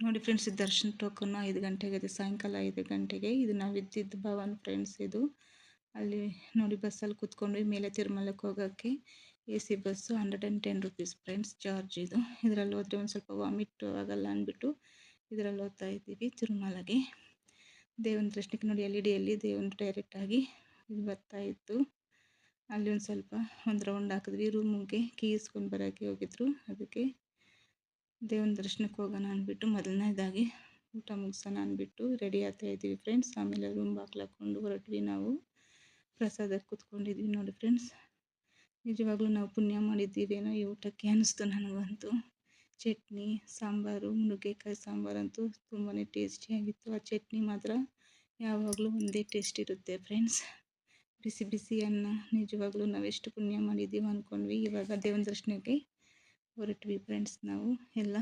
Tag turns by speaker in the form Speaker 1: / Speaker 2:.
Speaker 1: ನೋಡಿ ಫ್ರೆಂಡ್ಸ್, ಇದು ದರ್ಶನ ಟೋಕನ್ 5 ಗಂಟೆಗೆ ಇದೆ, ಸಾಯಂಕಾಲ 5 ಗಂಟೆಗೆ. ಇದು ನಾವು ಇದ್ದಿದ್ದು ಭವನ್ ಫ್ರೆಂಡ್ಸ್. ಇದು ಅಲ್ಲಿ ನೋಡಿ ಬಸ್ಸಲ್ಲಿ ಕೂತ್ಕೊಂಡ್ವಿ. ಮೇಲೆ ತಿರುಮಲಕ್ಕೆ ಹೋಗೋಕ್ಕೆ A C bus, 110 rupees friends charge ಇದು. ಇದರಲ್ಲಿ ಹೋದರೆ ಒಂದು ಸ್ವಲ್ಪ ವಾಮಿಟ್ ಆಗಲ್ಲ ಅಂದ್ಬಿಟ್ಟು ಇದರಲ್ಲಿ ಹೋಗ್ತಾ ಇದ್ದೀವಿ ತಿರುಮಲಗೆ. ದೇವನ ದರ್ಶನಕ್ಕೆ ನೋಡಿ ಎಲ್ ಇ ಡಿಯಲ್ಲಿ ದೇವನ ಡೈರೆಕ್ಟಾಗಿ ಇದು ಬರ್ತಾಯಿತ್ತು. ಅಲ್ಲಿ ಒಂದು ರೌಂಡ್ ಹಾಕಿದ್ವಿ. ರೂಮಿಗೆ ಕೀ ಇಸ್ಕೊಂಡು ಬರೋಕ್ಕೆ ಹೋಗಿದ್ರು, ಅದಕ್ಕೆ ದೇವನ ದರ್ಶನಕ್ಕೆ ಹೋಗೋಣ ಅಂದ್ಬಿಟ್ಟು ಮೊದಲನೇದಾಗಿ ಊಟ ಮುಗಿಸೋಣ ಅಂದ್ಬಿಟ್ಟು ರೆಡಿ ಆಗ್ತಾ ಇದ್ದೀವಿ ಫ್ರೆಂಡ್ಸ್. ಆಮೇಲೆ ರೂಮ್ ಬಾಗಿಲು ಹಾಕ್ಕೊಂಡು ಹೊರಟ್ವಿ. ನಾವು ಪ್ರಸಾದಕ್ಕೆ ಕೂತ್ಕೊಂಡಿದ್ವಿ ನೋಡಿ ಫ್ರೆಂಡ್ಸ್. ನಿಜವಾಗ್ಲೂ ನಾವು ಪುಣ್ಯ ಮಾಡಿದ್ದೀವೇನೋ ಈ ಊಟಕ್ಕೆ ಅನ್ನಿಸ್ತು ನನಗಂತೂ. ಚಟ್ನಿ ಸಾಂಬಾರು, ನುಗ್ಗೆಕಾಯಿ ಸಾಂಬಾರಂತೂ ತುಂಬಾ ಟೇಸ್ಟಿಯಾಗಿತ್ತು. ಆ ಚಟ್ನಿ ಮಾತ್ರ ಯಾವಾಗಲೂ ಒಂದೇ ಟೇಸ್ಟ್ ಇರುತ್ತೆ ಫ್ರೆಂಡ್ಸ್. ಬಿಸಿ ಬಿಸಿ ಅನ್ನ, ನಿಜವಾಗ್ಲೂ ನಾವೆಷ್ಟು ಪುಣ್ಯ ಮಾಡಿದ್ದೀವಿ ಅಂದ್ಕೊಂಡ್ವಿ. ಇವಾಗ ದೇವನ ದರ್ಶನಕ್ಕೆ ಹೊರಟ್ವಿ ಫ್ರೆಂಡ್ಸ್. ನಾವು ಎಲ್ಲ